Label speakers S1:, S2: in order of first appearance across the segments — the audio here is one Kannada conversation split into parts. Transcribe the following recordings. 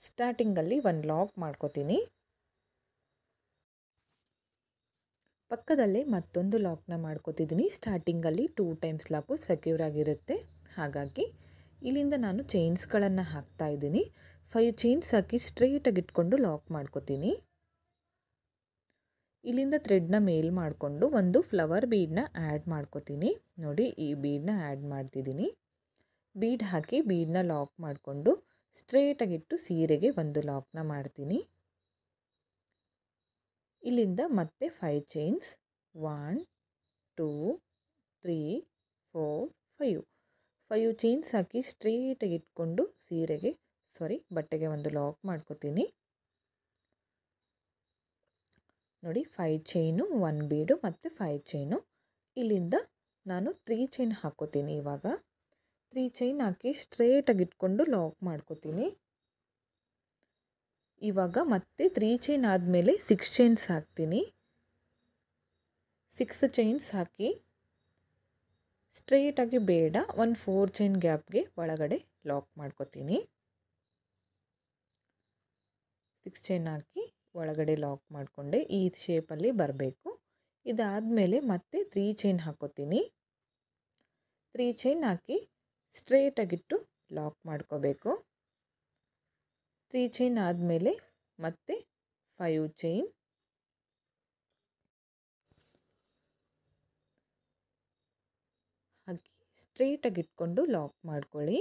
S1: ಸ್ಟಾರ್ಟಿಂಗಲ್ಲಿ ಒಂದು ಲಾಕ್ ಮಾಡ್ಕೋತೀನಿ. ಪಕ್ಕದಲ್ಲೇ ಮತ್ತೊಂದು ಲಾಕ್ನ ಮಾಡ್ಕೋತಿದ್ದೀನಿ. ಸ್ಟಾರ್ಟಿಂಗಲ್ಲಿ 2 ಟೈಮ್ಸ್ ಲಾಕು ಸೆಕ್ಯೂರ್ ಆಗಿರುತ್ತೆ. ಹಾಗಾಗಿ ಇಲ್ಲಿಂದ ನಾನು ಚೈನ್ಸ್ಗಳನ್ನು ಹಾಕ್ತಾ ಇದ್ದೀನಿ. 5 ಚೈನ್ಸ್ ಹಾಕಿ ಸ್ಟ್ರೈಟಾಗಿ ಇಟ್ಕೊಂಡು ಲಾಕ್ ಮಾಡ್ಕೋತೀನಿ. ಇಲ್ಲಿಂದ ಥ್ರೆಡ್ನ ಮೇಲ್ ಮಾಡಿಕೊಂಡು ಒಂದು ಫ್ಲವರ್ ಬೀಡನ್ನ ಆ್ಯಡ್ ಮಾಡ್ಕೋತೀನಿ. ನೋಡಿ, ಈ ಬೀಡನ್ನ ಆ್ಯಡ್ ಮಾಡ್ತಿದ್ದೀನಿ. ಬೀಡ್ ಹಾಕಿ ಬೀಡನ್ನ ಲಾಕ್ ಮಾಡಿಕೊಂಡು ಸ್ಟ್ರೇಟಾಗಿಟ್ಟು ಸೀರೆಗೆ ಒಂದು ಲಾಕ್ನ ಮಾಡ್ತೀನಿ. ಇಲ್ಲಿಂದ ಮತ್ತೆ 5 ಚೈನ್ಸ್ 1 2 3 4 5 ಚೈನ್ಸ್ ಹಾಕಿ ಸ್ಟ್ರೇಟಾಗಿ ಇಟ್ಕೊಂಡು ಬಟ್ಟೆಗೆ ಒಂದು ಲಾಕ್ ಮಾಡ್ಕೋತೀನಿ. ನೋಡಿ, 5 ಚೈನು 1 ಬೀಡು ಮತ್ತು 5 ಚೈನು. ಇಲ್ಲಿಂದ ನಾನು 3 ಚೈನ್ ಹಾಕೋತೀನಿ. ಇವಾಗ 3 ಚೈನ್ ಹಾಕಿ ಸ್ಟ್ರೇಟಾಗಿ ಇಟ್ಕೊಂಡು ಲಾಕ್ ಮಾಡ್ಕೋತೀನಿ. ಇವಾಗ ಮತ್ತೆ 3 ಚೈನ್ ಆದಮೇಲೆ 6 ಚೈನ್ಸ್ ಹಾಕ್ತೀನಿ. 6 ಚೈನ್ಸ್ ಹಾಕಿ ಸ್ಟ್ರೇಟಾಗಿ ಬೇಡ, ಒಂದು 4 ಚೈನ್ ಗ್ಯಾಪ್ಗೆ ಒಳಗಡೆ ಲಾಕ್ ಮಾಡ್ಕೋತೀನಿ. 6 ಚೈನ್ ಹಾಕಿ ಒಳಗಡೆ ಲಾಕ್ ಮಾಡಿಕೊಂಡೆ ಈ ಶೇಪಲ್ಲಿ ಬರಬೇಕು. ಇದಾದಮೇಲೆ ಮತ್ತೆ 3 ಚೈನ್ ಹಾಕೋತೀನಿ. 3 ಚೈನ್ ಹಾಕಿ ಸ್ಟ್ರೇಟಾಗಿಟ್ಟು ಲಾಕ್ ಮಾಡ್ಕೋಬೇಕು. 3 ಚೈನ್ ಆದಮೇಲೆ ಮತ್ತೆ 5 ಚೈನ್, ಹಾಕಿ ಸ್ಟ್ರೇಟಾಗಿ ಇಟ್ಕೊಂಡು ಲಾಕ್ ಮಾಡ್ಕೊಳ್ಳಿ.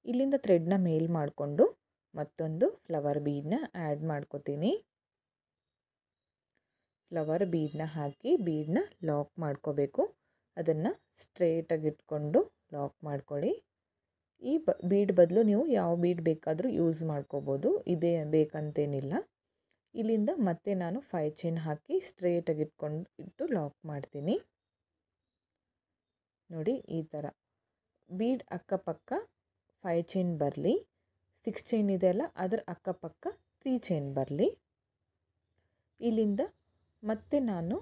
S1: ಇಲ್ಲಿಂದ ಥ್ರೆಡ್ನ ಮೇಲ್ ಮಾಡಿಕೊಂಡು ಮತ್ತೊಂದು ಫ್ಲವರ್ ಬೀಡನ್ನ ಆ್ಯಡ್ ಮಾಡ್ಕೋತೀನಿ. ಫ್ಲವರ್ ಬೀಡನ್ನ ಹಾಕಿ ಬೀಡನ್ನ ಲಾಕ್ ಮಾಡ್ಕೋಬೇಕು. ಅದನ್ನು ಸ್ಟ್ರೇಟಾಗಿ ಇಟ್ಕೊಂಡು ಲಾಕ್ ಮಾಡ್ಕೊಳ್ಳಿ. ಈ ಬೀಡ್ ಬದಲು ನೀವು ಯಾವ ಬೀಡ್ ಬೇಕಾದರೂ ಯೂಸ್ ಮಾಡ್ಕೋಬೋದು, ಇದೇ ಬೇಕಂತೇನಿಲ್ಲ. ಇಲ್ಲಿಂದ ಮತ್ತೆ ನಾನು 5 ಚೈನ್ ಹಾಕಿ ಸ್ಟ್ರೇಟಾಗಿ ಇಟ್ಟು ಲಾಕ್ ಮಾಡ್ತೀನಿ. ನೋಡಿ, ಈ ಥರ ಬೀಡ್ ಅಕ್ಕಪಕ್ಕ 5 ಚೈನ್ ಬರಲಿ. 6 ಚೈನ್ ಇದೆಯಲ್ಲ, ಅದರ ಅಕ್ಕಪಕ್ಕ 3 ಚೈನ್ ಬರಲಿ. ಇಲ್ಲಿಂದ ಮತ್ತೆ ನಾನು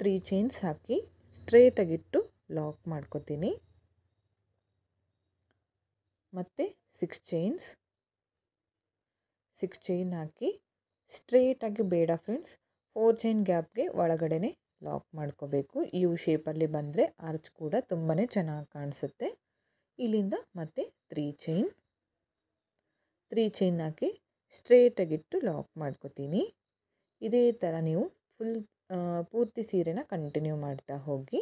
S1: 3 ಚೈನ್ಸ್ ಹಾಕಿ ಸ್ಟ್ರೇಟಾಗಿಟ್ಟು ಲಾಕ್ ಮಾಡ್ಕೋತೀನಿ. ಮತ್ತು 6 ಚೈನ್ ಹಾಕಿ ಸ್ಟ್ರೇಟಾಗಿ ಬೇಡ ಫ್ರೆಂಡ್ಸ್, 4 ಚೈನ್ ಗ್ಯಾಪ್ಗೆ ಒಳಗಡೆ ಲಾಕ್ ಮಾಡ್ಕೋಬೇಕು. ಯು ಶೇಪಲ್ಲಿ ಬಂದರೆ ಆರ್ಚ್ ಕೂಡ ತುಂಬಾ ಚೆನ್ನಾಗಿ ಕಾಣಿಸುತ್ತೆ. ಇಲ್ಲಿಂದ ಮತ್ತೆ 3 ಚೈನ್ ಹಾಕಿ ಸ್ಟ್ರೇಟಾಗಿಟ್ಟು ಲಾಕ್ ಮಾಡ್ಕೋತೀನಿ. ಇದೇ ಥರ ನೀವು ಪೂರ್ತಿ ಸೀರೆನ ಕಂಟಿನ್ಯೂ ಮಾಡ್ತಾ ಹೋಗಿ.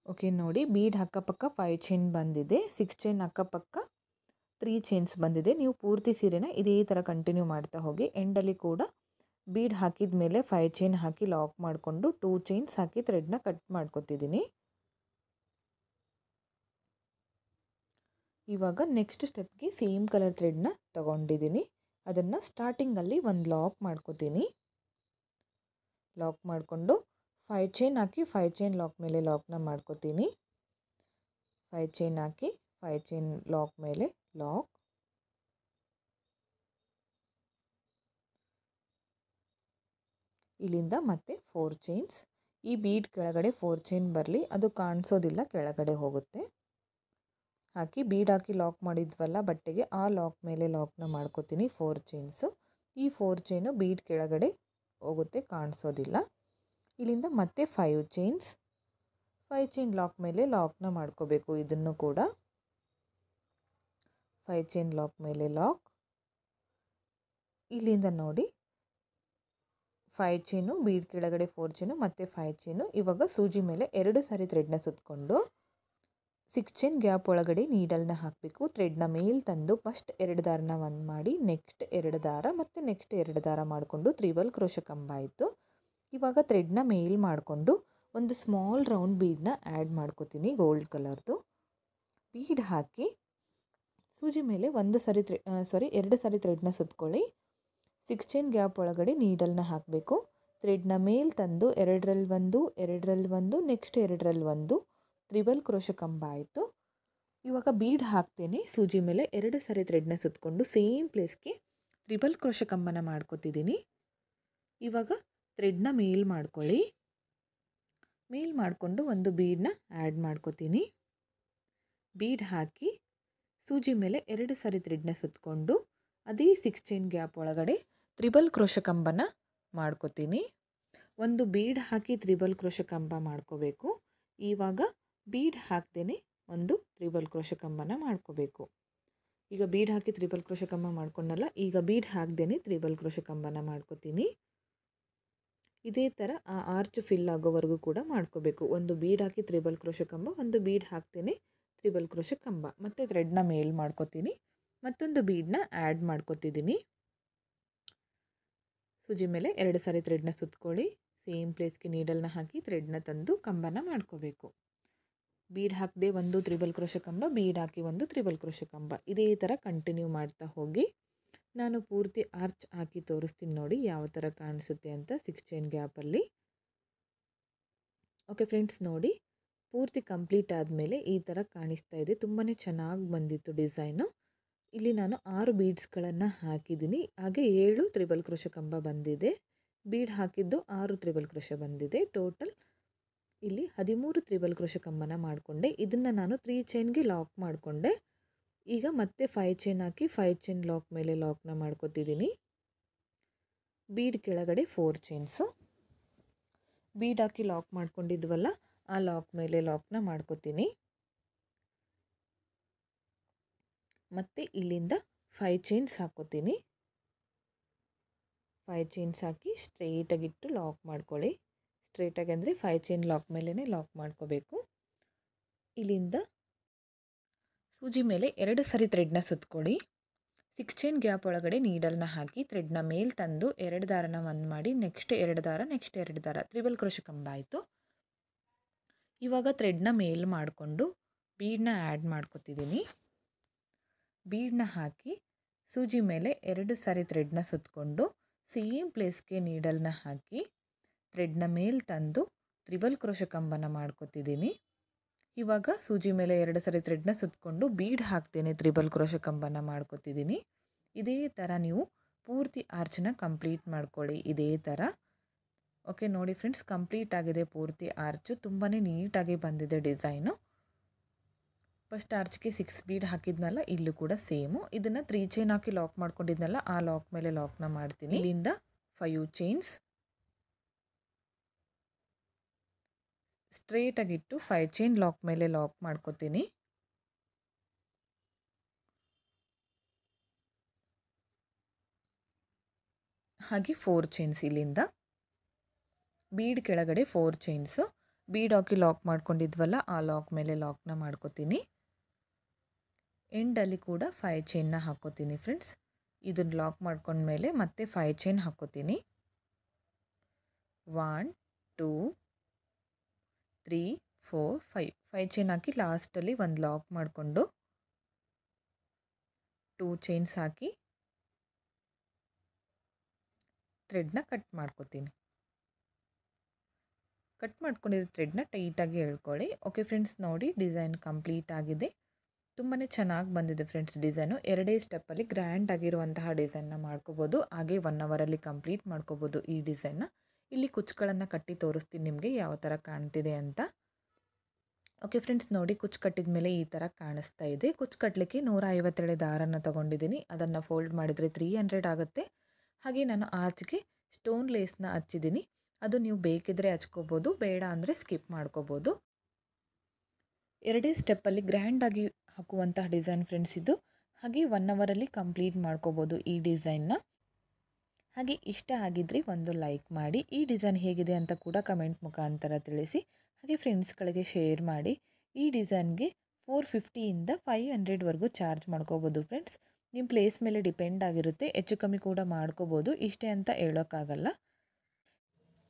S1: ಓಕೆ, ನೋಡಿ, ಬೀಡ್ ಅಕ್ಕಪಕ್ಕ 5 ಚೈನ್ ಬಂದಿದೆ. 6 ಚೈನ್ ಅಕ್ಕಪಕ್ಕ 3 ಚೈನ್ಸ್ ಬಂದಿದೆ. ನೀವು ಪೂರ್ತಿ ಸೀರೆನ ಇದೇ ಥರ ಕಂಟಿನ್ಯೂ ಮಾಡ್ತಾ ಹೋಗಿ. ಎಂಡಲ್ಲಿ ಕೂಡ ಬೀಡ್ ಹಾಕಿದ ಮೇಲೆ 5 ಚೈನ್ ಹಾಕಿ ಲಾಕ್ ಮಾಡಿಕೊಂಡು 2 ಚೈನ್ಸ್ ಹಾಕಿ ಥ್ರೆಡ್ನ ಕಟ್ ಮಾಡ್ಕೊತಿದ್ದೀನಿ. ಇವಾಗ ನೆಕ್ಸ್ಟ್ ಸ್ಟೆಪ್ಗೆ ಸೇಮ್ ಕಲರ್ ಥ್ರೆಡ್ನ ತಗೊಂಡಿದ್ದೀನಿ. ಅದನ್ನು ಸ್ಟಾರ್ಟಿಂಗಲ್ಲಿ ಒಂದು ಲಾಕ್ ಮಾಡ್ಕೋತೀನಿ. ಲಾಕ್ ಮಾಡಿಕೊಂಡು 5 ಚೈನ್ ಹಾಕಿ 5 ಚೈನ್ ಲಾಕ್ ಮೇಲೆ ಲಾಕ್ನ ಮಾಡ್ಕೋತೀನಿ. 5 ಚೈನ್ ಹಾಕಿ 5 ಚೈನ್ ಲಾಕ್ ಮೇಲೆ ಲಾಕ್. ಇಲ್ಲಿಂದ ಮತ್ತೆ 4 ಚೈನ್ಸ್. ಈ ಬೀಡ್ ಕೆಳಗಡೆ 4 ಚೈನ್ ಬರಲಿ, ಅದು ಕಾಣಿಸೋದಿಲ್ಲ, ಕೆಳಗಡೆ ಹೋಗುತ್ತೆ. ಹಾಕಿ ಬೀಡ್ ಹಾಕಿ ಲಾಕ್ ಮಾಡಿದ್ವಲ್ಲ ಬಟ್ಟೆಗೆ, ಆ ಲಾಕ್ ಮೇಲೆ ಲಾಕ್ನ ಮಾಡ್ಕೋತೀನಿ. 4 ಚೈನ್ಸು. ಈ 4 ಚೈನು ಬೀಡ್ ಕೆಳಗಡೆ ಹೋಗುತ್ತೆ, ಕಾಣಿಸೋದಿಲ್ಲ. ಇಲ್ಲಿಂದ ಮತ್ತೆ 5 ಚೈನ್ಸ್. 5 ಚೈನ್ ಲಾಕ್ ಮೇಲೆ ಲಾಕ್ನ ಮಾಡ್ಕೋಬೇಕು. ಇದನ್ನು ಕೂಡ 5 ಚೈನ್ ಲಾಕ್ ಮೇಲೆ ಲಾಕ್. ಇಲ್ಲಿಂದ ನೋಡಿ, 5 ಚೈನು ಬೀಡ್ ಕೆಳಗಡೆ 4 ಚೈನು ಮತ್ತು 5 ಚೈನು. ಇವಾಗ ಸೂಜಿ ಮೇಲೆ 2 ಸಾರಿ ಥ್ರೆಡ್ನ ಸುತ್ತಕೊಂಡು 6 ಚೈನ್ ಗ್ಯಾಪ್ ಒಳಗಡೆ ನೀಡಲ್ನ ಹಾಕಬೇಕು. ಥ್ರೆಡ್ನ ಮೇಲ್ ತಂದು ಫಸ್ಟ್ 2 ದಾರನ ಒಂದು ಮಾಡಿ, ನೆಕ್ಸ್ಟ್ 2 ದಾರ ಮತ್ತು ನೆಕ್ಸ್ಟ್ 2 ದಾರ ಮಾಡಿಕೊಂಡು ತ್ರಿಬಲ್ ಕ್ರೋಶೆ ಕಂಬ ಆಯಿತು. ಇವಾಗ ಥ್ರೆಡ್ನ ಮೇಲ್ ಮಾಡಿಕೊಂಡು ಒಂದು ಸ್ಮಾಲ್ ರೌಂಡ್ ಬೀಡನ್ನ ಆ್ಯಡ್ ಮಾಡ್ಕೋತೀನಿ, ಗೋಲ್ಡ್ ಕಲರ್ದು. ಬೀಡ್ ಹಾಕಿ ಸೂಜಿ ಮೇಲೆ 2 ಸಾರಿ ಥ್ರೆಡ್ನ ಸುತ್ಕೊಳ್ಳಿ. 6 ಚೈನ್ ಗ್ಯಾಪ್ ಒಳಗಡೆ ನೀಡಲ್ನ ಹಾಕಬೇಕು. ಥ್ರೆಡ್ನ ಮೇಲ್ ತಂದು 2ರಲ್ಲಿ 1, 2ರಲ್ಲಿ 1, ನೆಕ್ಸ್ಟ್ 2ರಲ್ಲಿ 1 ತ್ರಿಬಲ್ ಕ್ರೋಶೆ ಕಂಬ ಆಯಿತು. ಇವಾಗ ಬೀಡ್ ಹಾಕ್ತೇನೆ. ಸೂಜಿ ಮೇಲೆ 2 ಸಾರಿ ಥ್ರೆಡ್ನ ಸುತ್ತಕೊಂಡು ಸೇಮ್ ಪ್ಲೇಸ್ಗೆ ತ್ರಿಬಲ್ ಕ್ರೋಶೆ ಕಂಬನ ಮಾಡ್ಕೋತಿದ್ದೀನಿ. ಇವಾಗ ಥ್ರೆಡ್ನ ಮೇಲ್ ಮಾಡ್ಕೊಳ್ಳಿ. ಮೇಲ್ ಮಾಡಿಕೊಂಡು ಒಂದು ಬೀಡನ್ನ ಆ್ಯಡ್ ಮಾಡ್ಕೋತೀನಿ. ಬೀಡ್ ಹಾಕಿ ಸೂಜಿ ಮೇಲೆ 2 ಸಾರಿ ಥ್ರೆಡ್ನ ಸುತ್ತಕೊಂಡು ಅದೇ 6 ಚೈನ್ ಗ್ಯಾಪ್ ಒಳಗಡೆ ತ್ರಿಬಲ್ ಕ್ರೋಶ ಕಂಬನ ಮಾಡ್ಕೋತೀನಿ. ಒಂದು ಬೀಡ್ ಹಾಕಿ ತ್ರಿಬಲ್ ಕ್ರೋಶ ಕಂಬ ಮಾಡ್ಕೋಬೇಕು. ಇವಾಗ ಬೀಡ್ ಹಾಕ್ದೇ ಒಂದು ತ್ರಿಬಲ್ ಕ್ರೋಶ ಕಂಬನ ಮಾಡ್ಕೋಬೇಕು. ಈಗ ಬೀಡ್ ಹಾಕಿ ತ್ರಿಬಲ್ ಕ್ರೋಶ ಕಂಬ ಮಾಡ್ಕೊಂಡಲ್ಲ, ಈಗ ಬೀಡ್ ಹಾಕ್ದೇ ತ್ರಿಬಲ್ ಕ್ರೋಶ ಕಂಬನ ಮಾಡ್ಕೋತೀನಿ. ಇದೇ ಥರ ಆ ಆರ್ಚ್ ಫಿಲ್ ಆಗೋವರೆಗೂ ಕೂಡ ಮಾಡ್ಕೋಬೇಕು. ಒಂದು ಬೀಡ್ ಹಾಕಿ ತ್ರಿಬಲ್ ಕ್ರೋಶ ಕಂಬ, ಒಂದು ಬೀಡ್ ಹಾಕ್ತೇನೆ ತ್ರಿಬಲ್ ಕ್ರೋಶ ಕಂಬ, ಮತ್ತು ಥ್ರೆಡ್ನ ಮೇಲ್ ಮಾಡ್ಕೋತೀನಿ. ಮತ್ತೊಂದು ಬೀಡನ್ನ ಆ್ಯಡ್ ಮಾಡ್ಕೋತಿದ್ದೀನಿ. ಸೂಜಿ ಮೇಲೆ 2 ಸಾರಿ ಥ್ರೆಡ್ನ ಸುತ್ಕೊಳ್ಳಿ. ಸೇಮ್ ಪ್ಲೇಸ್ಗೆ ನೀಡಲ್ನ ಹಾಕಿ ಥ್ರೆಡ್ನ ತಂದು ಕಂಬನ ಮಾಡ್ಕೋಬೇಕು. ಬೀಡ್ ಹಾಕದೆ ಒಂದು ತ್ರಿಬಲ್ ಕ್ರೋಶ ಕಂಬ, ಬೀಡ್ ಹಾಕಿ ಒಂದು ತ್ರಿಬಲ್ ಕ್ರೋಶ ಕಂಬ, ಇದೇ ಥರ ಕಂಟಿನ್ಯೂ ಮಾಡ್ತಾ ಹೋಗಿ. ನಾನು ಪೂರ್ತಿ ಆರ್ಚ್ ಹಾಕಿ ತೋರಿಸ್ತೀನಿ ನೋಡಿ ಯಾವ ಥರ ಕಾಣಿಸುತ್ತೆ ಅಂತ 6 ಚೈನ್ ಗ್ಯಾಪಲ್ಲಿ. ಓಕೆ ಫ್ರೆಂಡ್ಸ್, ನೋಡಿ ಪೂರ್ತಿ ಕಂಪ್ಲೀಟ್ ಆದಮೇಲೆ ಈ ಥರ ಕಾಣಿಸ್ತಾ ಇದೆ. ತುಂಬಾ ಚೆನ್ನಾಗಿ ಬಂದಿತ್ತು ಡಿಸೈನು. ಇಲ್ಲಿ ನಾನು 6 ಬೀಡ್ಸ್ಗಳನ್ನು ಹಾಕಿದ್ದೀನಿ. ಹಾಗೆ 7 ತ್ರಿಬಲ್ ಕ್ರೋಶ ಕಂಬ ಬಂದಿದೆ. ಬೀಡ್ ಹಾಕಿದ್ದು 6 ತ್ರಿಬಲ್ ಕ್ರೋಶ ಬಂದಿದೆ. ಟೋಟಲ್ ಇಲ್ಲಿ 13 ತ್ರಿಬಲ್ ಕ್ರೋಶ ಕಂಬನ ಮಾಡಿಕೊಂಡೆ. ಇದನ್ನು ನಾನು 3 ಚೈನ್ಗೆ ಲಾಕ್ ಮಾಡಿಕೊಂಡೆ. ಈಗ ಮತ್ತೆ 5 ಚೈನ್ ಹಾಕಿ 5 ಚೈನ್ ಲಾಕ್ ಮೇಲೆ ಲಾಕ್ನ ಮಾಡ್ಕೋತಿದ್ದೀನಿ. ಬೀಡ್ ಕೆಳಗಡೆ 4 ಚೈನ್ಸು. ಬೀಡ್ ಹಾಕಿ ಲಾಕ್ ಮಾಡ್ಕೊಂಡಿದ್ವಲ್ಲ, ಆ ಲಾಕ್ ಮೇಲೆ ಲಾಕ್ನ ಮಾಡ್ಕೋತೀನಿ. ಮತ್ತು ಇಲ್ಲಿಂದ 5 ಚೈನ್ಸ್ ಹಾಕೋತೀನಿ. 5 ಚೈನ್ಸ್ ಹಾಕಿ ಸ್ಟ್ರೈಟಾಗಿಟ್ಟು ಲಾಕ್ ಮಾಡ್ಕೊಳ್ಳಿ. ಸ್ಟ್ರೈಟಾಗಿ ಅಂದರೆ 5 ಚೈನ್ ಲಾಕ್ ಮೇಲೇ ಲಾಕ್ ಮಾಡ್ಕೋಬೇಕು. ಇಲ್ಲಿಂದ ಸೂಜಿ ಮೇಲೆ 2 ಸಾರಿ ಥ್ರೆಡ್ನ ಸುತ್ಕೊಳ್ಳಿ. 6 ಚೈನ್ ಗ್ಯಾಪ್ ಒಳಗಡೆ ನೀಡಲ್ನ ಹಾಕಿ ಥ್ರೆಡ್ನ ಮೇಲೆ ತಂದು 2 ದಾರನ ಒಂದು ಮಾಡಿ, ನೆಕ್ಸ್ಟ್ 2 ದಾರ, ನೆಕ್ಸ್ಟ್ 2 ದಾರ, ತ್ರಿಬಲ್ ಕ್ರೋಶ ಕಂಬ ಆಯಿತು. ಇವಾಗ ಥ್ರೆಡ್ನ ಮೇಲ್ ಮಾಡಿಕೊಂಡು ಬೀಡನ್ನ ಆ್ಯಡ್ ಮಾಡ್ಕೋತಿದ್ದೀನಿ. ಬೀಡನ್ನ ಹಾಕಿ ಸೂಜಿ ಮೇಲೆ 2 ಸಾರಿ ಥ್ರೆಡ್ನ ಸುತ್ತಕೊಂಡು ಸೇಮ್ ಪ್ಲೇಸ್ಗೆ ನೀಡಲ್ನ ಹಾಕಿ ಥ್ರೆಡ್ನ ಮೇಲೆ ತಂದು ತ್ರಿಬಲ್ ಕ್ರೋಶ ಕಂಬನ ಮಾಡ್ಕೋತಿದ್ದೀನಿ. ಇವಾಗ ಸೂಜಿ ಮೇಲೆ 2 ಸಾರಿ ಥ್ರೆಡ್ನ ಸುತ್ತಕೊಂಡು ಬೀಡ್ ಹಾಕ್ತೇನೆ ತ್ರಿಬಲ್ ಕ್ರೋಶ ಕಂಬನ ಮಾಡ್ಕೋತಿದ್ದೀನಿ. ಇದೇ ಥರ ನೀವು ಪೂರ್ತಿ ಆರ್ಚನ್ನ ಕಂಪ್ಲೀಟ್ ಮಾಡ್ಕೊಳ್ಳಿ. ಇದೇ ಥರ. ಓಕೆ ನೋಡಿ ಫ್ರೆಂಡ್ಸ್, ಕಂಪ್ಲೀಟ್ ಆಗಿದೆ ಪೂರ್ತಿ ಆರ್ಚು. ತುಂಬಾ ನೀಟಾಗಿ ಬಂದಿದೆ ಡಿಸೈನು. ಫಸ್ಟ್ ಆರ್ಚ್ಗೆ 6 ಬೀಡ್ ಹಾಕಿದ್ನಲ್ಲ, ಇಲ್ಲೂ ಕೂಡ ಸೇಮು. ಇದನ್ನು 3 ಚೈನ್ ಹಾಕಿ ಲಾಕ್ ಮಾಡ್ಕೊಂಡಿದ್ನಲ್ಲ, ಆ ಲಾಕ್ ಮೇಲೆ ಲಾಕ್ನ ಮಾಡ್ತೀನಿ. ಇಲ್ಲಿಂದ 5 ಚೈನ್ಸ್ ಸ್ಟ್ರೇಟಾಗಿಟ್ಟು 5 ಚೈನ್ ಲಾಕ್ ಮೇಲೆ ಲಾಕ್ ಮಾಡ್ಕೋತೀನಿ. ಹಾಗೆ 4 ಚೈನ್ಸ್ ಇಲ್ಲಿಂದ ಬೀಡ್ ಕೆಳಗಡೆ 4 ಚೈನ್ಸು. ಬೀಡ್ ಹಾಕಿ ಲಾಕ್ ಮಾಡ್ಕೊಂಡಿದ್ವಲ್ಲ, ಆ ಲಾಕ್ ಮೇಲೆ ಲಾಕ್ನ ಮಾಡ್ಕೋತೀನಿ. ಎಂಡಲ್ಲಿ ಕೂಡ 5 ಚೈನ್ನ ಹಾಕೋತೀನಿ ಫ್ರೆಂಡ್ಸ್. ಇದನ್ನು ಲಾಕ್ ಮಾಡ್ಕೊಂಡ್ಮೇಲೆ ಮತ್ತೆ 5 ಚೈನ್ ಹಾಕೋತೀನಿ. 1 2 3 4 5 ಚೈನ್ ಹಾಕಿ ಲಾಸ್ಟಲ್ಲಿ ಒಂದು ಲಾಕ್ ಮಾಡಿಕೊಂಡು 2 ಚೈನ್ಸ್ ಹಾಕಿ ಥ್ರೆಡ್ನ ಕಟ್ ಮಾಡ್ಕೋತೀನಿ. ಕಟ್ ಮಾಡ್ಕೊಂಡಿರೋ ಥ್ರೆಡ್ನ ಟೈಟಾಗಿ ಎಳ್ಕೊಳ್ಳಿ. ಓಕೆ ಫ್ರೆಂಡ್ಸ್, ನೋಡಿ ಡಿಸೈನ್ ಕಂಪ್ಲೀಟ್ ಆಗಿದೆ. ತುಂಬಾ ಚೆನ್ನಾಗಿ ಬಂದಿದೆ ಫ್ರೆಂಡ್ಸ್ ಡಿಸೈನು. 2 ಸ್ಟೆಪ್ಪಲ್ಲಿ ಗ್ರ್ಯಾಂಡ್ ಆಗಿರುವಂತಹ ಡಿಸೈನ್ನ ಮಾಡ್ಕೋಬೋದು. ಹಾಗೆ 1 ಅವರಲ್ಲಿ ಕಂಪ್ಲೀಟ್ ಮಾಡ್ಕೋಬೋದು ಈ ಡಿಸೈನ್ನ. ಇಲ್ಲಿ ಕುಚ್ಚುಗಳನ್ನು ಕಟ್ಟಿ ತೋರಿಸ್ತೀನಿ ನಿಮಗೆ ಯಾವ ಥರ ಕಾಣ್ತಿದೆ ಅಂತ. ಓಕೆ ಫ್ರೆಂಡ್ಸ್, ನೋಡಿ ಕುಚ್ಚು ಕಟ್ಟಿದ ಮೇಲೆ ಈ ಥರ ಕಾಣಿಸ್ತಾ ಇದೆ. ಕುಚ್ಚು ಕಟ್ಟಲಿಕ್ಕೆ 157 ದಾರನ ತೊಗೊಂಡಿದ್ದೀನಿ. ಅದನ್ನು ಫೋಲ್ಡ್ ಮಾಡಿದರೆ 300 ಆಗುತ್ತೆ. ಹಾಗೆ ನಾನು ಆರ್ಚ್ಗೆ ಸ್ಟೋನ್ ಲೇಸ್ನ ಹಚ್ಚಿದ್ದೀನಿ. ಅದು ನೀವು ಬೇಕಿದ್ದರೆ ಹಚ್ಕೋಬೋದು, ಬೇಡ ಅಂದರೆ ಸ್ಕಿಪ್ ಮಾಡ್ಕೋಬೋದು. 2 ಸ್ಟೆಪ್ಪಲ್ಲಿ ಗ್ರ್ಯಾಂಡಾಗಿ ಹಾಕುವಂತಹ ಡಿಸೈನ್ ಫ್ರೆಂಡ್ಸ್ ಇದು. ಹಾಗೆ 1 ಅವರಲ್ಲಿ ಕಂಪ್ಲೀಟ್ ಮಾಡ್ಕೋಬೋದು ಈ ಡಿಸೈನ್ನ. ಹಾಗೆ ಇಷ್ಟ ಆಗಿದ್ದರೆ ಒಂದು ಲೈಕ್ ಮಾಡಿ. ಈ ಡಿಸೈನ್ ಹೇಗಿದೆ ಅಂತ ಕೂಡ ಕಮೆಂಟ್ ಮುಖಾಂತರ ತಿಳಿಸಿ. ಹಾಗೆ ಫ್ರೆಂಡ್ಸ್ಗಳಿಗೆ ಶೇರ್ ಮಾಡಿ. ಈ ಡಿಸೈನ್ಗೆ 450ಇಂದ 500ವರೆಗೂ ಚಾರ್ಜ್ ಮಾಡ್ಕೋಬೋದು ಫ್ರೆಂಡ್ಸ್. ನಿಮ್ಮ ಪ್ಲೇಸ್ ಮೇಲೆ ಡಿಪೆಂಡ್ ಆಗಿರುತ್ತೆ, ಹೆಚ್ಚು ಕಮ್ಮಿ ಕೂಡ ಮಾಡ್ಕೋಬೋದು. ಇಷ್ಟೇ ಅಂತ ಹೇಳೋಕ್ಕಾಗಲ್ಲ.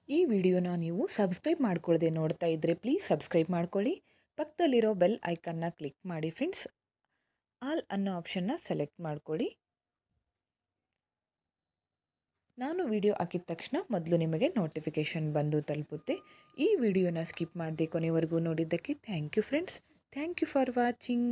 S1: ಈ ವಿಡಿಯೋನ ನೀವು ಸಬ್ಸ್ಕ್ರೈಬ್ ಮಾಡ್ಕೊಳ್ಳದೆ ನೋಡ್ತಾ ಇದ್ದರೆ ಪ್ಲೀಸ್ ಸಬ್ಸ್ಕ್ರೈಬ್ ಮಾಡ್ಕೊಳ್ಳಿ. ಪಕ್ಕದಲ್ಲಿರೋ ಬೆಲ್ ಐಕನ್ನ ಕ್ಲಿಕ್ ಮಾಡಿ ಫ್ರೆಂಡ್ಸ್. ಆಲ್ ಅನ್ನೋ ಆಪ್ಷನ್ನ ಸೆಲೆಕ್ಟ್ ಮಾಡ್ಕೊಳ್ಳಿ. ನಾನು ವಿಡಿಯೋ ಹಾಕಿದ ತಕ್ಷಣ ಮೊದಲು ನಿಮಗೆ ನೋಟಿಫಿಕೇಷನ್ ಬಂದು ತಲುಪುತ್ತೆ. ಈ ವಿಡಿಯೋನ ಸ್ಕಿಪ್ ಮಾಡದೆ ಕೊನೆವರೆಗೂ ನೋಡಿದ್ದಕ್ಕೆ thank you friends. Thank you for watching.